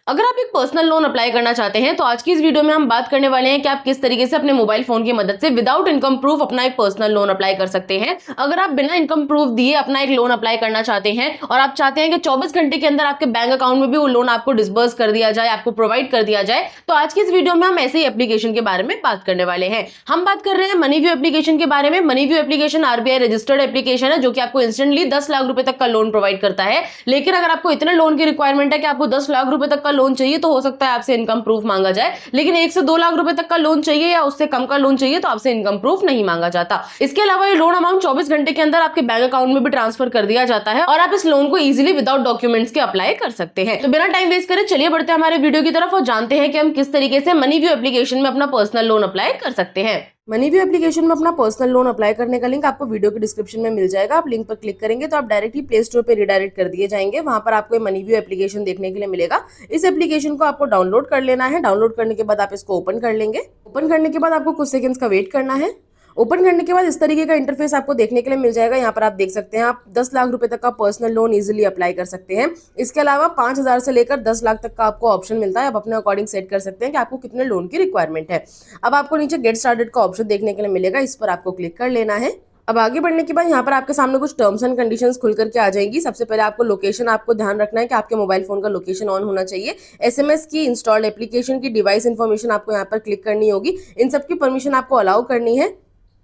अगर आप एक पर्सनल लोन अप्लाई करना चाहते हैं तो आज की इस वीडियो में हम बात करने वाले हैं कि आप किस तरीके से अपने मोबाइल फोन की मदद से विदाउट इनकम प्रूफ अपना एक पर्सनल लोन अप्लाई कर सकते हैं। अगर आप बिना इनकम प्रूफ दिए अपना एक लोन अप्लाई करना चाहते हैं और आप चाहते हैं कि 24 घंटे के अंदर आपके बैंक अकाउंट में भी वो लोन आपको डिसबर्स कर दिया जाए, आपको प्रोवाइड कर दिया जाए, तो आज की इस वीडियो में हम ऐसे ही एप्लीकेशन के बारे में बात करने वाले हैं। हम बात कर रहे हैं मनीव्यू एप्लीकेशन के बारे में। MoneyView application RBI registered application है जो कि आपको इंस्टेंटली 10 लाख रुपए तक का लोन प्रोवाइड करता है। लेकिन अगर आपको इतने लोन की रिक्वायरमेंट है कि आपको 10 लाख रुपए तक का लोन चाहिए तो हो सकता है आपसे इनकम प्रूफ मांगा जाए, लेकिन 1 से 2 लाख रुपए तक का लोन चाहिए या उससे कम का लोन चाहिए तो आपसे इनकम प्रूफ नहीं मांगा जाता। इसके अलावा ये लोन अमाउंट 24 घंटे के अंदर आपके बैंक अकाउंट में भी ट्रांसफर कर दिया जाता है और आप इस लोन को इजीली विदाउट डॉक्यूमेंट्स के अप्लाई कर सकते हैं। तो बिना टाइम वेस्ट करे चलिए बढ़ते हैं हमारे वीडियो की तरफ और जानते हैं कि हम किस तरीके से मनीव्यू एप्लीकेशन में अपना पर्सनल लोन अप्लाई कर सकते हैं। मनीव्यू एप्लीकेशन में अपना पर्सनल लोन अप्लाई करने का लिंक आपको वीडियो के डिस्क्रिप्शन में मिल जाएगा। आप लिंक पर क्लिक करेंगे तो आप डायरेक्ट ही प्ले स्टोर पे रिडायरेक्ट कर दिए जाएंगे। वहां पर आपको मनीव्यू एप्लीकेशन देखने के लिए मिलेगा। इस एप्लीकेशन को आपको डाउनलोड कर लेना है। डाउनलोड करने के बाद आप इसको ओपन कर लेंगे। ओपन करने के बाद आपको कुछ सेकंड्स का वेट करना है। ओपन करने के बाद इस तरीके का इंटरफेस आपको देखने के लिए मिल जाएगा। यहाँ पर आप देख सकते हैं आप 10 लाख रुपए तक का पर्सनल लोन इजीली अप्लाई कर सकते हैं। इसके अलावा 5,000 से लेकर 10 लाख तक का आपको ऑप्शन मिलता है। आप अपने अकॉर्डिंग सेट कर सकते हैं कि आपको कितने लोन की रिक्वायरमेंट है। अब आपको नीचे गेट स्टार्टेड का ऑप्शन देखने के लिए मिलेगा, इस पर आपको क्लिक कर लेना है। अब आगे बढ़ने के बाद यहाँ पर आपके सामने कुछ टर्म्स एंड कंडीशंस खुल करके आ जाएंगी। सबसे पहले आपको लोकेशन आपको ध्यान रखना है कि आपके मोबाइल फोन का लोकेशन ऑन होना चाहिए। एसएमएस की, इंस्टॉल्ड एप्लीकेशन की, डिवाइस इन्फॉर्मेशन आपको यहाँ पर क्लिक करनी होगी। इन सब की परमिशन आपको अलाउ करनी है।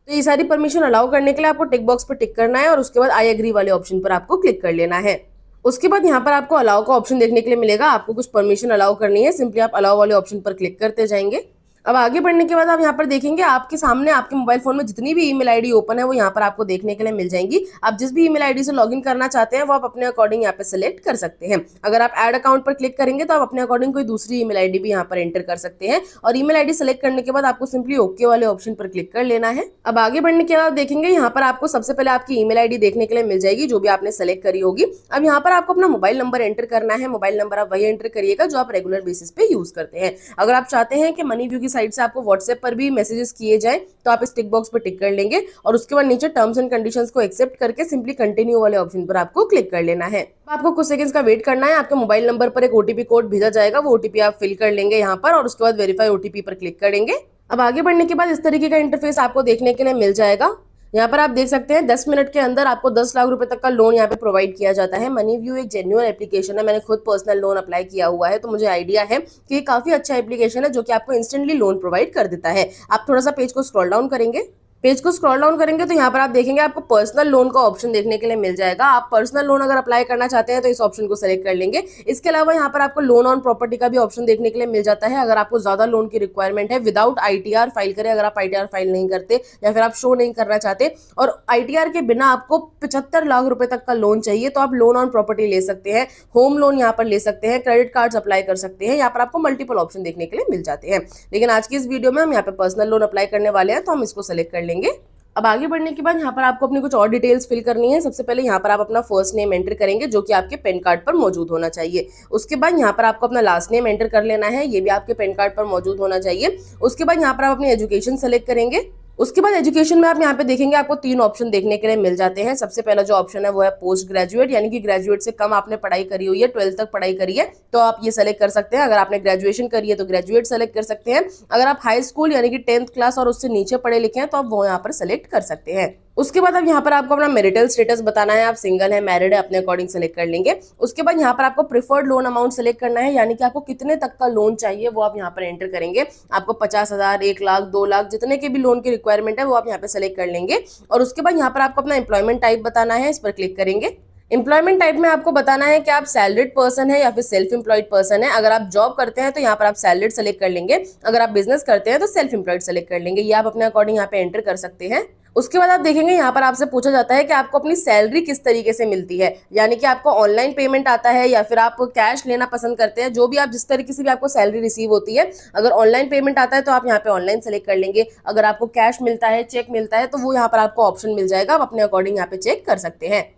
तो ये सारी परमिशन अलाउ करने के लिए आपको टिक बॉक्स पर टिक करना है और उसके बाद आई एग्री वाले ऑप्शन पर आपको क्लिक कर लेना है। उसके बाद यहाँ पर आपको अलाउ का ऑप्शन देखने के लिए मिलेगा। आपको कुछ परमिशन अलाउ करनी है, सिंपली आप अलाउ वाले ऑप्शन पर क्लिक करते जाएंगे। अब आगे बढ़ने के बाद आप यहाँ पर देखेंगे आपके सामने आपके मोबाइल फोन में जितनी भी ईमेल आईडी ओपन है वो यहाँ पर आपको देखने के लिए मिल जाएंगी। आप जिस भी ईमेल आईडी से लॉगिन करना चाहते हैं वो आप अपने अकॉर्डिंग यहाँ पे सिलेक्ट कर सकते हैं। अगर आप ऐड अकाउंट पर क्लिक करेंगे तो आप अपने अकॉर्डिंग कोई दूसरी ईमेल आईडी भी यहाँ पर एंटर कर सकते हैं और ईमेल आईडी सेलेक्ट करने के बाद आपको सिंपली ओके वाले ऑप्शन पर क्लिक कर लेना है। अब आगे बढ़ने के बाद देखेंगे यहाँ पर आपको सबसे पहले आपकी ईमेल आईडी देखने के लिए मिल जाएगी जो भी आपने सेलेक्ट करी होगी। अब यहाँ पर आपको अपना मोबाइल नंबर एंटर करना है। मोबाइल नंबर आप वही एंटर करिएगा जो आप रेगुलर बेसिस पे यूज करते हैं। अगर आप चाहते हैं कि मनीव्यू की साइड से आपको व्हाट्सएप पर भी मैसेजेस किए जाए तो आप इस टिक बॉक्स पर टिक कर लेंगे और उसके बाद नीचे टर्म्स एंड कंडीशंस को एक्सेप्ट करके सिंपली कंटिन्यू वाले ऑप्शन पर आपको क्लिक कर लेना है। आपको कुछ सेकंड्स का वेट करना है। आपके मोबाइल नंबर पर एक ओटीपी कोड भेजा जाएगा, वो ओटीपी आप फिल कर लेंगे यहाँ पर और उसके बाद वेरीफाई ओटीपी पर क्लिक करेंगे। अब आगे बढ़ने के बाद इस तरीके का इंटरफेस आपको देखने के लिए मिल जाएगा। यहाँ पर आप देख सकते हैं 10 मिनट के अंदर आपको 10 लाख रुपए तक का लोन यहाँ पे प्रोवाइड किया जाता है। मनीव्यू एक जेन्युइन एप्लीकेशन है। मैंने खुद पर्सनल लोन अप्लाई किया हुआ है तो मुझे आइडिया है कि ये काफी अच्छा एप्लीकेशन है जो कि आपको इंस्टेंटली लोन प्रोवाइड कर देता है। आप थोड़ा सा पेज को स्क्रॉल डाउन करेंगे। पेज को स्क्रॉल डाउन करेंगे तो यहाँ पर आप देखेंगे आपको पर्सनल लोन का ऑप्शन देखने के लिए मिल जाएगा। आप पर्सनल लोन अगर अप्लाई करना चाहते हैं तो इस ऑप्शन को सेलेक्ट कर लेंगे। इसके अलावा यहाँ पर आपको लोन ऑन प्रॉपर्टी का भी ऑप्शन देखने के लिए मिल जाता है। अगर आपको ज्यादा लोन की रिक्वायरमेंट है विदाउट आईटीआर फाइल करें, अगर आप आईटीआर फाइल नहीं करते या फिर आप शो नहीं करना चाहते और आईटीआर के बिना आपको 75 लाख रुपए तक का लोन चाहिए तो आप लोन ऑन प्रॉपर्टी ले सकते हैं, होम लोन यहाँ पर ले सकते हैं, क्रेडिट कार्ड अप्लाई कर सकते हैं। यहाँ पर आपको मल्टीपल ऑप्शन देखने के लिए मिल जाते हैं। लेकिन आज की इस वीडियो में हम यहाँ पे पर्सनल लोन अप्लाई करने वाले हैं तो हम इसको सेलेक्ट कर लेंगे। अब आगे बढ़ने के बाद यहाँ पर आपको अपनी कुछ और डिटेल्स फिल करनी है। सबसे पहले यहाँ पर आप अपना फर्स्ट नेम एंटर करेंगे जो कि आपके पैन कार्ड पर मौजूद होना चाहिए। उसके बाद यहाँ पर आपको अपना लास्ट नेम एंटर कर लेना है, ये भी आपके पैन कार्ड पर मौजूद होना चाहिए। उसके बाद यहाँ पर आप अपनी एजुकेशन सेलेक्ट करेंगे। उसके बाद एजुकेशन में आप यहाँ पे देखेंगे आपको 3 ऑप्शन देखने के लिए मिल जाते हैं। सबसे पहला जो ऑप्शन है वो है पोस्ट ग्रेजुएट, यानी कि ग्रेजुएट से कम आपने पढ़ाई करी हुई है, 12th तक पढ़ाई करी है तो आप ये सेलेक्ट कर सकते हैं। अगर आपने ग्रेजुएशन करी है तो ग्रेजुएट सेलेक्ट कर सकते हैं। अगर आप हाई स्कूल यानी कि 10th क्लास और उससे नीचे पढ़े लिखे हैं तो आप वो यहाँ पर सेलेक्ट कर सकते हैं। उसके बाद अब यहाँ पर आपको अपना मैरिटल स्टेटस बताना है, आप सिंगल है, मैरिड है, अपने अकॉर्डिंग सेलेक्ट कर लेंगे। उसके बाद यहाँ पर आपको प्रिफर्ड लोन अमाउंट सेलेक्ट करना है, यानी कि आपको कितने तक का लोन चाहिए वो आप यहाँ पर एंटर करेंगे। आपको 50,000, 1 लाख, 2 लाख जितने के भी लोन की रिक्वायरमेंट है वो आप यहाँ पे सेलेक्ट कर लेंगे। और उसके बाद यहाँ पर आपको अपना एम्प्लॉयमेंट टाइप बताना है, इस पर क्लिक करेंगे। एम्प्लॉयमेंट टाइप में आपको बताना है कि आप सैलरीड पर्सन है या फिर सेल्फ एम्प्लॉयड पर्सन है। अगर आप जॉब करते हैं तो यहाँ पर आप सैलरीड सेलेक्ट कर लेंगे, अगर आप बिजनेस करते हैं तो सेल्फ एम्प्लॉयड सेलेक्ट कर लेंगे। ये आप अपने अकॉर्डिंग यहाँ पे एंटर कर सकते हैं। उसके बाद आप देखेंगे यहाँ पर आपसे पूछा जाता है कि आपको अपनी सैलरी किस तरीके से मिलती है, यानी कि आपको ऑनलाइन पेमेंट आता है या फिर आप कैश लेना पसंद करते हैं। जो भी आप जिस तरीके से भी आपको सैलरी रिसीव होती है, अगर ऑनलाइन पेमेंट आता है तो आप यहाँ पे ऑनलाइन सेलेक्ट कर लेंगे। अगर आपको कैश मिलता है, चेक मिलता है तो वो यहाँ पर आपको ऑप्शन मिल जाएगा, आप अपने अकॉर्डिंग यहाँ पे चेक कर सकते हैं।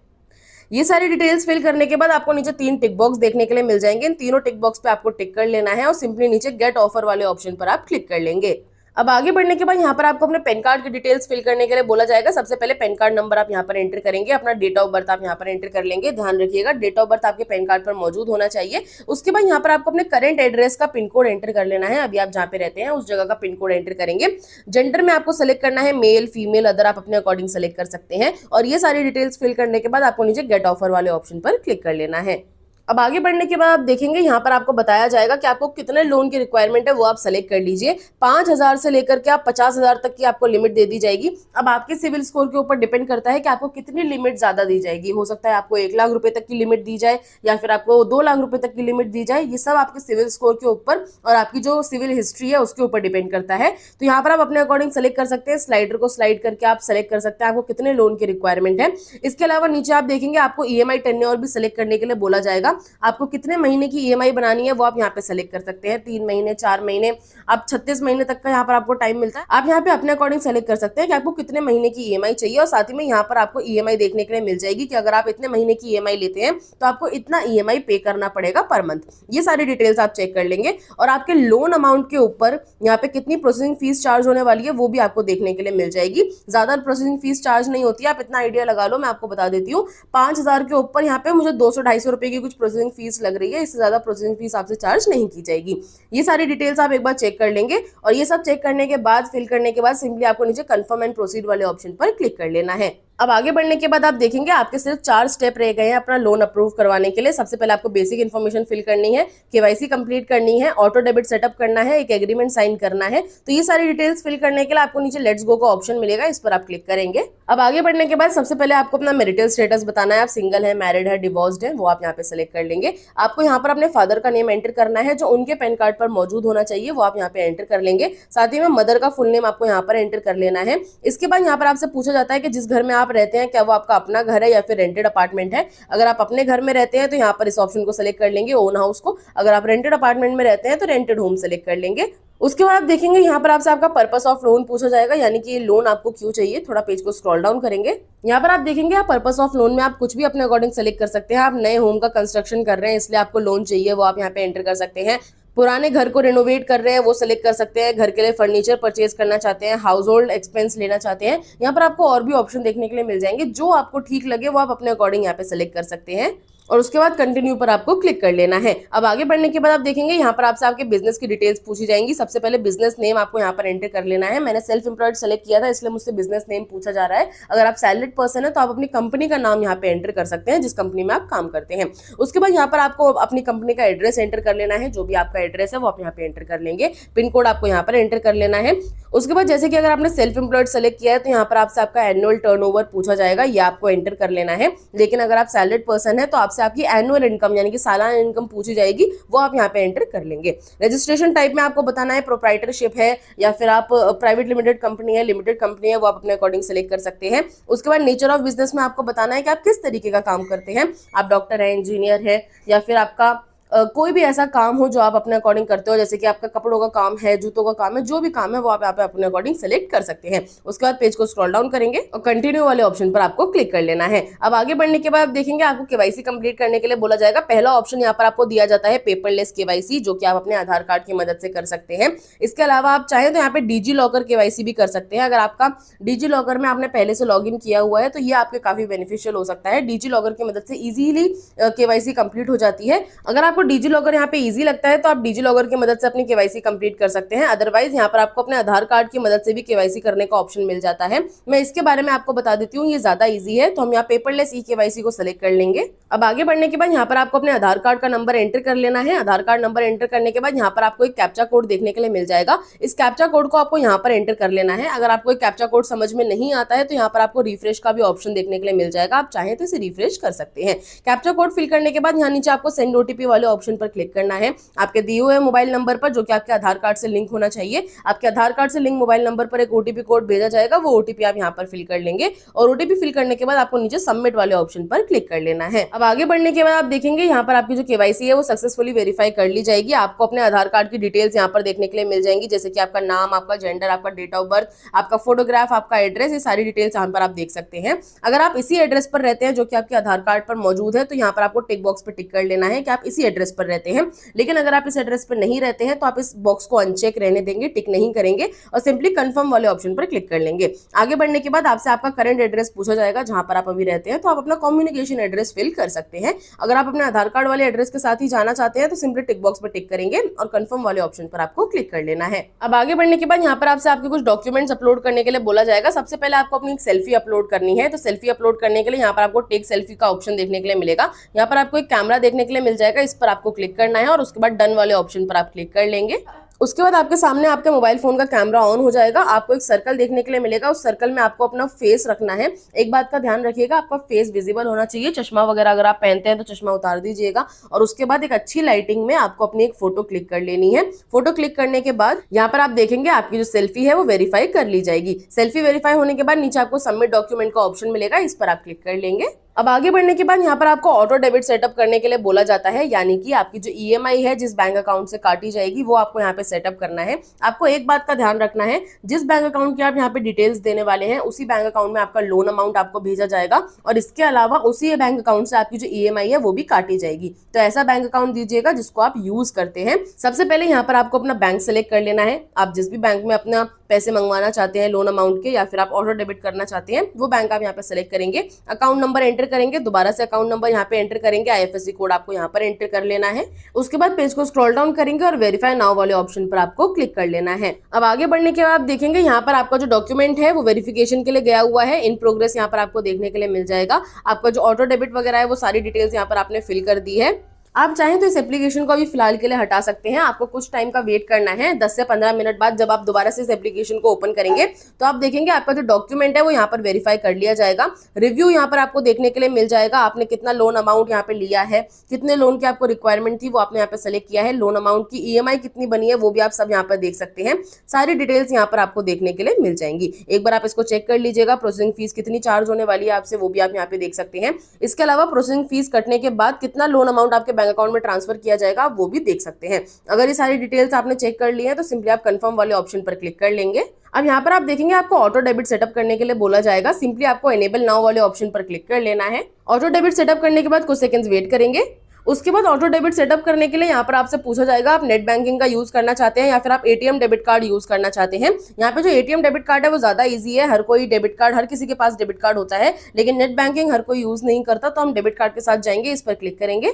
ये सारी डिटेल्स फिल करने के बाद आपको नीचे 3 टिक बॉक्स देखने के लिए मिल जाएंगे। इन तीनों टिक बॉक्स पे आपको टिक कर लेना है और सिंपली नीचे गेट ऑफर वाले ऑप्शन पर आप क्लिक कर लेंगे। अब आगे बढ़ने के बाद यहाँ पर आपको अपने पैन कार्ड की डिटेल्स फिल करने के लिए बोला जाएगा। सबसे पहले पैन कार्ड नंबर आप यहाँ पर एंटर करेंगे, अपना डेट ऑफ बर्थ आप यहाँ पर एंटर कर लेंगे। ध्यान रखिएगा डेट ऑफ बर्थ आपके पैन कार्ड पर मौजूद होना चाहिए। उसके बाद यहाँ पर आपको अपने करंट एड्रेस का पिन कोड एंटर कर लेना है। अभी आप जहाँ पे रहते हैं उस जगह का पिन कोड एंटर करेंगे। जेंडर में आपको सेलेक्ट करना है मेल, फीमेल, अदर आप अपने अकॉर्डिंग सेलेक्ट कर सकते हैं। और ये सारी डिटेल्स फिल करने के बाद आपको नीचे गेट ऑफर वाले ऑप्शन पर क्लिक कर लेना है। अब आगे बढ़ने के बाद आप देखेंगे यहाँ पर आपको बताया जाएगा कि आपको कितने लोन की रिक्वायरमेंट है, वो आप सेलेक्ट कर लीजिए। 5,000 से लेकर के आप 50,000 तक की आपको लिमिट दे दी जाएगी। अब आपके सिविल स्कोर के ऊपर डिपेंड करता है कि आपको कितनी लिमिट ज्यादा दी जाएगी। हो सकता है आपको 1 लाख रुपए तक की लिमिट दी जाए या फिर आपको 2 लाख रुपए तक की लिमिट दी जाए। ये सब आपके सिविल स्कोर के ऊपर और आपकी जो सिविल हिस्ट्री है उसके ऊपर डिपेंड करता है। तो यहाँ पर आप अपने अकॉर्डिंग सेलेक्ट कर सकते हैं। स्लाइडर को स्लाइड करके आप सेलेक्ट कर सकते हैं आपको कितने लोन की रिक्वायरमेंट है। इसके अलावा नीचे आप देखेंगे आपको EMI टेन्योर भी सिलेक्ट करने के लिए बोला जाएगा। आपको कितने महीने की EMI बनानी है वो आप यहाँ पे सेलेक्ट कर सकते हैं। 3 महीने, 4 महीने, आप 36 महीने तक का यहाँ पर आपको टाइम मिलता है। आप यहाँ पे अपने अकॉर्डिंग सेलेक्ट कर सकते हैं कि आपको कितने महीने की EMI चाहिए। और साथ ही में यहाँ पर आपको EMI देखने के लिए मिल जाएगी कि अगर आप इतने महीने की EMI लेते हैं तो आपको इतना EMI पे करना पड़ेगा पर मंथ। ये सारी डिटेल्स आप चेक कर लेंगे। और आपके लोन अमाउंट के ऊपर यहाँ पे कितनी प्रोसेसिंग फीस चार्ज होने वाली है वो भी आपको देखने के लिए मिल जाएगी। ज्यादा प्रोसेसिंग फीस चार्ज नहीं होती है, आप इतना आइडिया लगा लो। मैं आपको बता देती हूँ 5,000 के ऊपर यहाँ पे मुझे 200-250 रुपए की कुछ प्रोसेसिंग फीस लग रही है। इससे ज्यादा प्रोसेसिंग फीस आपसे चार्ज नहीं की जाएगी। ये सारी डिटेल्स आप एक बार चेक कर लेंगे। और ये सब चेक करने के बाद, फिल करने के बाद सिंपली आपको नीचे कंफर्म एंड प्रोसीड वाले ऑप्शन पर क्लिक कर लेना है। अब आगे बढ़ने के बाद आप देखेंगे आपके सिर्फ 4 स्टेप रह गए हैं अपना लोन अप्रूव करवाने के लिए। सबसे पहले आपको बेसिक इन्फॉर्मेशन फिल करनी है, KYC कंप्लीट करनी है, ऑटो डेबिट सेटअप करना है, एक एग्रीमेंट साइन करना है। तो ये सारी डिटेल्स फिल करने के लिए आपको नीचे लेट्स गो का ऑप्शन मिलेगा, इस पर आप क्लिक करेंगे। अब आगे बढ़ने के बाद सबसे पहले आपको अपना मैरिटल स्टेटस बताना है। आप सिंगल है, मैरिड है, डिवोर्स्ड है, वो आप यहाँ पे सेलेक्ट कर लेंगे। आपको यहाँ पर अपने फादर का नेम एंटर करना है जो उनके पैन कार्ड पर मौजूद होना चाहिए, वो आप यहाँ पे एंटर कर लेंगे। साथ ही में मदर का फुल नेम आपको यहाँ पर एंटर कर लेना है। इसके बाद यहाँ पर आपसे पूछा जाता है कि जिस घर में आप रहते हैं क्या वो आपका अपना घर है या फिर रेंटेड अपार्टमेंट है। अगर आप अपने घर में रहते हैं तो यहाँ पर इस ऑप्शन को सेलेक्ट कर लेंगे, ओन हाउस को। अगर आप रेंटेड अपार्टमेंट में रहते हैं तो रेंटेड होम सेलेक्ट कर लेंगे। उसके बाद आप देखेंगे यहाँ पर आपसे आपका पर्पस ऑफ लोन पूछा जाएगा, यानी कि ये लोन आपको क्यों चाहिए। थोड़ा पेज को स्क्रॉल डाउन करेंगे, यहाँ पर आप देखेंगे आप पर्पस ऑफ लोन में आप कुछ भी अपने अकॉर्डिंग सेलेक्ट कर सकते हैं। आप नए होम का कंस्ट्रक्शन कर रहे हैं इसलिए आपको लोन चाहिए, वो आप यहाँ पे एंटर कर सकते हैं। पुराने घर को रिनोवेट कर रहे हैं वो सेलेक्ट कर सकते हैं। घर के लिए फर्नीचर परचेज करना चाहते हैं, हाउस होल्ड एक्सपेंस लेना चाहते हैं। यहाँ पर आपको और भी ऑप्शन देखने के लिए मिल जाएंगे, जो आपको ठीक लगे वो आप अपने अकॉर्डिंग यहाँ पे सेलेक्ट कर सकते हैं। और उसके बाद कंटिन्यू पर आपको क्लिक कर लेना है। अब आगे बढ़ने के बाद आप देखेंगे यहाँ पर आपसे आपके बिजनेस की डिटेल्स पूछी जाएंगी। सबसे पहले बिजनेस नेम आपको यहाँ पर एंटर कर लेना है। मैंने सेल्फ एम्प्लॉयड सेलेक्ट किया था इसलिए मुझसे बिजनेस नेम पूछा जा रहा है। अगर आप सैलरीड पर्सन है तो आप अपनी कंपनी का नाम यहाँ पे एंटर कर सकते हैं जिस कंपनी में आप काम करते हैं। उसके बाद यहाँ पर आपको अपनी कंपनी का एड्रेस एंटर कर लेना है, जो भी आपका एड्रेस है वो आप यहाँ पे एंटर कर लेंगे। पिन कोड आपको यहाँ पर एंटर कर लेना है। उसके बाद जैसे कि अगर आपने सेल्फ एम्प्लॉयड सेलेक्ट किया है तो यहाँ पर आपसे आपका एनुअल टर्नओवर पूछा जाएगा, ये आपको एंटर कर लेना है। लेकिन अगर आप सैलरीड पर्सन है तो आपसे आपकी एनुअल इनकम यानी कि सालाना इनकम पूछी जाएगी, वो आप यहाँ पे एंटर कर लेंगे। रजिस्ट्रेशन टाइप में आपको बताना है प्रोप्राइटरशिप है या फिर आप प्राइवेट लिमिटेड कंपनी है, लिमिटेड कंपनी है, वो आप अपने अकॉर्डिंग सेलेक्ट कर सकते हैं। उसके बाद नेचर ऑफ बिजनेस में आपको बताना है कि आप किस तरीके का काम करते हैं। आप डॉक्टर है, इंजीनियर है या फिर आपका कोई भी ऐसा काम हो जो आप अपने अकॉर्डिंग करते हो, जैसे कि आपका कपड़ों का काम है, जूतों का काम है, जो भी काम है वो आप यहाँ पे अपने अकॉर्डिंग सेलेक्ट कर सकते हैं। उसके बाद पेज को स्क्रॉल डाउन करेंगे और कंटिन्यू वाले ऑप्शन पर आपको क्लिक कर लेना है। अब आगे बढ़ने के बाद देखेंगे आपको KYC कंप्लीट करने के लिए बोला जाएगा। पहला ऑप्शन यहाँ पर आपको दिया जाता है पेपरलेस KYC, जो कि आप अपने आधार कार्ड की मदद से कर सकते हैं। इसके अलावा आप चाहें तो यहाँ पे डिजी लॉकर KYC भी कर सकते हैं। अगर आपका डिजी लॉकर में आपने पहले से लॉग इन किया हुआ है तो ये आपके काफी बेनिफिशियल हो सकता है। डिजी लॉकर की मदद से इजीली KYC कंप्लीट हो जाती है। अगर आपको डिजी लॉकर यहाँ पे इजी लगता है तो आप डिजी लॉकर की मदद से अपनी KYC कंप्लीट कर सकते हैं। अदरवाइज यहाँ पर आपको अपने आधार कार्ड की मदद से भी KYC करने का ऑप्शन मिल जाता है। मैं इसके बारे में आपको बता देती हूँ, ये ज्यादा इजी है। तो हम यहाँ पेपरलेस KYC को सिलेक्ट कर लेंगे। अब आगे बढ़ने के बाद यहाँ पर आपको अपने आधार कार्ड का नंबर एंटर कर लेना है। आधार कार्ड नंबर एंटर करने के बाद यहाँ पर आपको एक कैप्चा कोड देखने के लिए मिल जाएगा। इस कैप्चा कोड को आपको यहाँ पर एंटर कर लेना है। अगर आपको एक कैप्चा कोड समझ में नहीं आता है तो यहाँ पर आपको रिफ्रेश का भी ऑप्शन देखने के लिए मिल जाएगा, आप चाहें तो इसे रिफ्रेश कर सकते हैं। कैप्चा कोड फिल करने के बाद यहाँ नीचे आपको सेंड OTP वाले ऑप्शन पर क्लिक करना है। आपके दिए हुए मोबाइल नंबर पर, जो कि आपके आधार कार्ड से लिंक होना चाहिए, आपके आधार कार्ड से लिंक मोबाइल नंबर पर एक OTP कोड भेजा जाएगा। वो OTP आप यहाँ पर फिल कर लेंगे और OTP फिल करने के बाद आपको नीचे सबमिट वाले ऑप्शन पर क्लिक कर लेना है। अब आगे बढ़ने के बाद आप देखेंगे यहाँ पर आपकी जो KYC है वो सक्सेसफुली वेरीफाई कर ली जाएगी। आपको अपने आधार कार्ड की डिटेल्स यहाँ पर देखने के लिए मिल जाएंगी, जैसे कि आपका नाम, आपका जेंडर, आपका डेट ऑफ बर्थ, आपका फोटोग्राफ, आपका एड्रेस, ये सारी डिटेल्स यहाँ पर आप देख सकते हैं। अगर आप इसी एड्रेस पर रहते हैं जो कि आपके आधार कार्ड पर मौजूद है तो यहाँ पर आपको टिक बॉक्स पर टिक कर लेना है कि आप इसी एड्रेस पर रहते हैं। लेकिन अगर आप इस एड्रेस पर नहीं रहते हैं तो आप इस बॉक्स को अनचेक रहने देंगे, टिक नहीं करेंगे और सिंपली कंफर्म वाले ऑप्शन पर क्लिक कर लेंगे। आगे बढ़ने के बाद आपसे आपका करंट एड्रेस पूछा जाएगा जहां पर आप अभी रहते हैं, तो आप अपना कम्युनिकेशन एड्रेस फिल कर सकते हैं। अगर आप अपने आधार कार्ड वाले एड्रेस के साथ ही जाना चाहते हैं तो सिंपली टिक बॉक्स पर टिक करेंगे और कंफर्म वाले ऑप्शन पर आपको क्लिक कर लेना है। अब आगे बढ़ने के बाद यहाँ पर आपसे आपके कुछ डॉक्यूमेंट्स अपलोड करने के लिए बोला जाएगा। सबसे पहले आपको अपनी एक सेल्फी अपलोड करनी है। तो सेल्फी अपलोड करने के लिए यहाँ पर आपको टेक सेल्फी का ऑप्शन देखने के लिए मिलेगा। यहाँ पर आपको एक कैमरा देखने के लिए मिल जाएगा, इस पर आपको क्लिक करना है और उसके बाद डन वाले ऑप्शन पर आप क्लिक कर लेंगे। उसके बाद आपके सामने आपके मोबाइल फोन का कैमरा ऑन हो जाएगा। आपको एक सर्कल देखने के लिए मिलेगा, उस सर्कल में आपको अपना फेस रखना है। एक बात का ध्यान रखिएगा, आपका फेस विजिबल होना चाहिए। चश्मा वगैरह अगर आप पहनते हैं तो चश्मा उतार दीजिएगा और उसके बाद एक अच्छी लाइटिंग में आपको अपनी एक फोटो क्लिक कर लेनी है। फोटो क्लिक करने के बाद यहाँ पर आप देखेंगे आपकी जो सेल्फी है वो वेरीफाई कर ली जाएगी। सेल्फी वेरीफाई होने के बाद नीचे आपको सबमिट डॉक्यूमेंट का ऑप्शन मिलेगा, इस पर आप क्लिक कर लेंगे। अब आगे बढ़ने के बाद यहाँ पर आपको ऑटो डेबिट सेटअप करने के लिए बोला जाता है, यानी कि आपकी जो ईएमआई है जिस बैंक अकाउंट से काटी जाएगी वो आपको यहाँ पे सेटअप करना है। आपको एक बात का ध्यान रखना है, जिस बैंक अकाउंट की आप यहाँ पे डिटेल्स देने वाले हैं उसी बैंक अकाउंट में आपका लोन अमाउंट आपको भेजा जाएगा और इसके अलावा उसी बैंक अकाउंट से आपकी जो ईएमआई है वो भी काटी जाएगी। तो ऐसा बैंक अकाउंट दीजिएगा जिसको आप यूज करते हैं। सबसे पहले यहाँ पर आपको अपना बैंक सेलेक्ट कर लेना है। आप जिस भी बैंक में अपना पैसे मंगवाना चाहते हैं लोन अमाउंट के या फिर आप ऑटो डेबिट करना चाहते हैं वो बैंक आप यहाँ पे सेलेक्ट करेंगे। अकाउंट नंबर एंटर करेंगे, दोबारा से अकाउंट नंबर यहाँ पे एंटर करेंगे, आईएफएससी कोड आपको यहाँ पर एंटर कर लेना है। उसके बाद पेज को स्क्रॉल डाउन करेंगे और वेरीफाई नाउ वाले ऑप्शन पर आपको क्लिक कर लेना है। अब आगे बढ़ने के बाद आप देखेंगे यहाँ पर आपका जो डॉक्यूमेंट है वो वेरिफिकेशन के लिए गया हुआ है, इन प्रोग्रेस यहाँ पर आपको देखने के लिए मिल जाएगा। आपका जो ऑटो डेबिट वगैरह है वो सारी डिटेल्स यहाँ पर आपने फिल कर दी है। आप चाहें तो इस एप्लीकेशन को अभी फिलहाल के लिए हटा सकते हैं। आपको कुछ टाइम का वेट करना है, 10 से 15 मिनट बाद जब आप दोबारा से इस एप्लीकेशन को ओपन करेंगे तो आप देखेंगे आपका जो डॉक्यूमेंट है वो यहाँ पर वेरीफाई कर लिया जाएगा। रिव्यू यहाँ पर आपको देखने के लिए मिल जाएगा, आपने कितना लोन अमाउंट यहाँ पे लिया है, कितने लोन की आपको रिक्वायरमेंट थी वो आपने यहाँ पे सेलेक्ट किया है, लोन अमाउंट की ईएमआई कितनी बनी है वो भी आप सब यहाँ पर देख सकते हैं। सारी डिटेल्स यहाँ पर आपको देखने के लिए मिल जाएंगी। एक बार आप इसको चेक कर लीजिएगा, प्रोसेसिंग फीस कितनी चार्ज होने वाली है आपसे वो भी आप यहाँ पे देख सकते हैं। इसके अलावा प्रोसेसिंग फीस कटने के बाद कितना लोन अमाउंट आपके बैंक अकाउंट में ट्रांसफर किया जाएगा वो भी देख सकते हैं। अगर ये सारी डिटेल्स आपने चेक कर ली है तो सिंपली आप कंफर्म वाले ऑप्शन पर क्लिक कर लेंगे। अब यहाँ पर आप देखेंगे आपको ऑटो डेबिट सेटअप करने के लिए बोला जाएगा, सिंपली आपको एनेबल नाउ वाले ऑप्शन पर क्लिक कर लेना है। ऑटो डेबिट सेटअप करने के बाद कुछ सेकंड्स वेट करेंगे। उसके बाद ऑटो डेबिट सेटअप करने के लिए यहाँ पर आपसे पूछा जाएगा आप नेट बैंकिंग का यूज करना चाहते हैं या फिर आप एटीएम डेबिट कार्ड यूज करना चाहते हैं। यहाँ पे जो एटीएम डेबिट कार्ड है वो ज्यादा इजी है, हर कोई डेबिट कार्ड, हर किसी के पास डेबिट कार्ड होता है, लेकिन नेट बैंकिंग हर कोई यूज नहीं करता, तो हम डेबिट कार्ड के साथ जाएंगे, इस पर क्लिक करेंगे।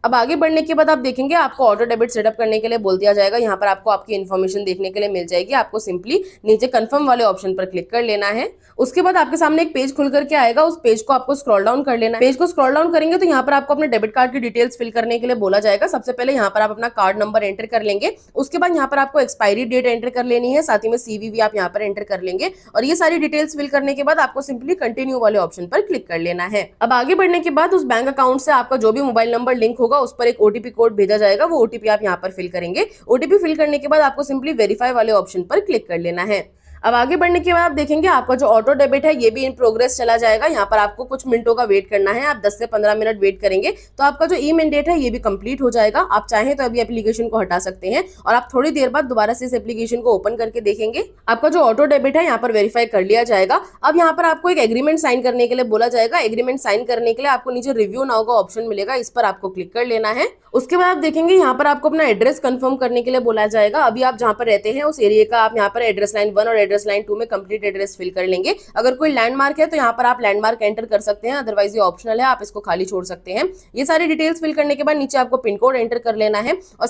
अब आगे बढ़ने के बाद आप देखेंगे आपको ऑटो डेबिट सेटअप करने के लिए बोल दिया जाएगा। यहाँ पर आपको आपकी इन्फॉर्मेशन देखने के लिए मिल जाएगी, आपको सिंपली नीचे कंफर्म वाले ऑप्शन पर क्लिक कर लेना है। उसके बाद आपके सामने एक पेज खुल करके आएगा, उस पेज को आपको स्क्रॉल डाउन कर लेना है। पेज को स्क्रॉल डाउन करेंगे तो यहाँ पर आपको अपने डेबिट कार्ड की डिटेल्स फिल करने के लिए बोला जाएगा। सबसे पहले यहाँ पर आप अपना कार्ड नंबर एंटर कर लेंगे, उसके बाद यहाँ पर आपको एक्सपायरी डेट एंटर कर लेनी है, साथ ही में सीवीवी आप यहाँ पर एंटर कर लेंगे और ये सारी डिटेल्स फिल करने के बाद आपको सिंपली कंटिन्यू वाले ऑप्शन पर क्लिक कर लेना है। अब आगे बढ़ने के बाद उस बैंक अकाउंट से आपका जो भी मोबाइल नंबर लिंक होगा उस पर एक ओटीपी कोड भेजा जाएगा, वो ओटीपी आप यहाँ पर फिल करेंगे। ओटीपी फिल करने के बाद आपको सिंपली वेरीफाई वाले ऑप्शन पर क्लिक कर लेना है। अब आगे बढ़ने के बाद आप देखेंगे आपका जो ऑटो डेबिट है ये भी इन प्रोग्रेस चला जाएगा। यहाँ पर आपको कुछ मिनटों का वेट करना है, आप 10 से 15 मिनट वेट करेंगे तो आपका जो ई मैंडेट है ये भी कंप्लीट हो जाएगा। आप चाहें तो अभी एप्लीकेशन को हटा सकते हैं और आप थोड़ी देर बाद दोबारा से इस एप्लीकेशन को ओपन करके देखेंगे, आपका जो ऑटो डेबिट है यहाँ पर वेरीफाई कर लिया जाएगा। अब यहाँ पर आपको एक एग्रीमेंट साइन करने के लिए बोला जाएगा। एग्रीमेंट साइन करने के लिए आपको नीचे रिव्यू नाउ का ऑप्शन मिलेगा, इस पर आपको क्लिक कर लेना है। उसके बाद आप देखेंगे यहाँ पर आपको अपना एड्रेस कंफर्म करने के लिए बोला जाएगा। अभी आप जहाँ पर रहते हैं उस एरिया का आप यहाँ पर एड्रेस लाइन 1 और एड्रेस लाइन 2 में कंप्लीट एड्रेस फिल कर लेंगे। अगर कोई लैंडमार्क है तो यहाँ पर आप लैंडमार्क एंटर कर सकते हैं, अदरवाइज ये ऑप्शनल है, आप इसको खाली छोड़ सकते हैं। ये सारी डिटेल्स फिल करने के बाद नीचे आपको पिन कोड एंटर कर लेना है और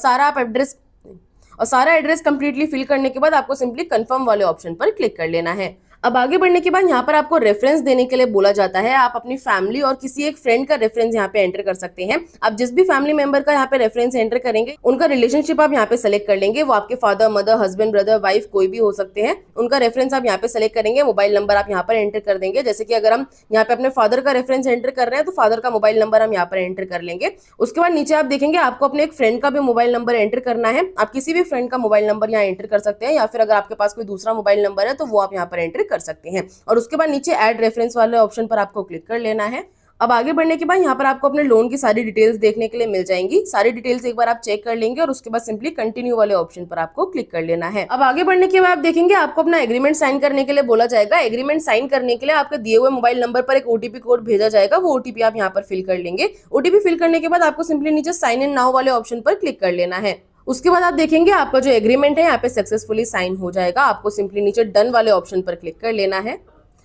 सारा एड्रेस कंप्लीटली फिल करने के बाद आपको सिंपली कंफर्म वाले ऑप्शन पर क्लिक कर लेना है। अब आगे बढ़ने के बाद यहाँ पर आपको रेफरेंस देने के लिए बोला जाता है। आप अपनी फैमिली और किसी एक फ्रेंड का रेफरेंस यहाँ पे एंटर कर सकते हैं। आप जिस भी फैमिली मेंबर का यहाँ पे रेफरेंस एंटर करेंगे उनका रिलेशनशिप आप यहाँ पे सेलेक्ट कर लेंगे। वो आपके father, mother, husband, brother, wife कोई भी हो सकते हैं। उनका रेफरेंस आप यहाँ पे सेलेक्ट करेंगे। मोबाइल नंबर आप यहाँ पर एंटर कर देंगे। जैसे कि अगर हम यहाँ पे अपने फादर का रेफरेंस एंटर कर रहे हैं तो फादर का मोबाइल नंबर हम यहाँ पर एंटर कर लेंगे। उसके बाद नीचे आप देखेंगे आपको अपने एक फ्रेंड का भी मोबाइल नंबर एंटर करना है। आप किसी भी फ्रेंड का मोबाइल नंबर यहाँ एंटर कर सकते हैं या फिर अगर आपके पास कोई दूसरा मोबाइल नंबर है तो वो आप यहाँ पर एंटर कर सकते हैं। और उसके बाद नीचे ऐड रेफरेंस वाले ऑप्शन पर आपको क्लिक कर लेना है। अब आगे बढ़ने के बाद यहाँ पर आपको अपने लोन की सारी डिटेल्स देखने के लिए मिल जाएंगी। सारी डिटेल्स एक बार आप चेक कर लेंगे और उसके बाद सिंपली कंटिन्यू वाले ऑप्शन पर आपको क्लिक कर लेना है। अब आगे बढ़ने के बाद आप देखेंगे आपको अपना एग्रीमेंट साइन करने के लिए बोला जाएगा। एग्रीमेंट साइन करने के लिए आपके दिए हुए मोबाइल नंबर पर एक ओटीपी कोड भेजा जाएगा, वो ओटीपी आप यहाँ पर फिल कर लेंगे। ओटीपी फिल करने के बाद आपको सिंपली नीचे साइन इन नाउ वाले ऑप्शन पर क्लिक कर लेना है। उसके बाद आप देखेंगे आपका जो एग्रीमेंट है यहाँ पे सक्सेसफुली साइन हो जाएगा। आपको सिंपली नीचे डन वाले ऑप्शन पर क्लिक कर लेना है।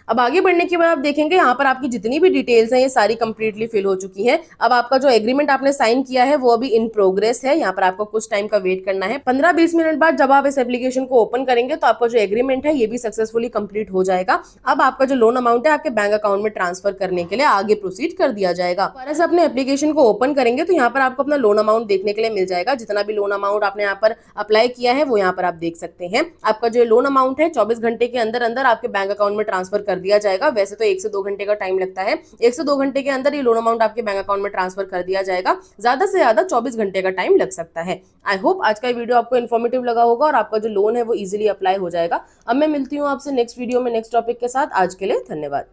अब आगे बढ़ने के बाद आप देखेंगे यहाँ पर आपकी जितनी भी डिटेल्स हैं ये सारी कंप्लीटली फिल हो चुकी हैं। अब आपका जो एग्रीमेंट आपने साइन किया है वो अभी इन प्रोग्रेस है। यहाँ पर आपको कुछ टाइम का वेट करना है। 15-20 मिनट बाद जब आप इस एप्लीकेशन को ओपन करेंगे तो आपका जो एग्रीमेंट है ये भी सक्सेसफुली कंप्लीट हो जाएगा। अब आपका जो लोन अमाउंट है आपके बैंक अकाउंट में ट्रांसफर करने के लिए आगे प्रोसीड कर दिया जाएगा। दोबारा से अपने एप्लीकेशन को ओपन करेंगे तो यहाँ पर आपको अपना लोन अमाउंट देखने के लिए मिल जाएगा। जितना भी लोन अमाउंट आपने यहाँ पर अप्लाई किया है वो यहाँ पर आप देख सकते हैं। आपका जो लोन अमाउंट है 24 घंटे के अंदर अंदर आपके बैंक अकाउंट में ट्रांसफर कर दिया जाएगा। वैसे तो 1 से 2 घंटे का टाइम लगता है। 1 से 2 घंटे के अंदर ये लोन अमाउंट आपके बैंक अकाउंट में ट्रांसफर कर दिया जाएगा। ज्यादा से ज्यादा 24 घंटे का टाइम लग सकता है। आई होप आज का वीडियो आपको इन्फॉर्मेटिव लगा होगा और आपका जो लोन है वो इजीली अप्लाई हो जाएगा। अब मैं मिलती हूँ आपसे नेक्स्ट वीडियो में नेक्स्ट टॉपिक के साथ। आज के लिए धन्यवाद।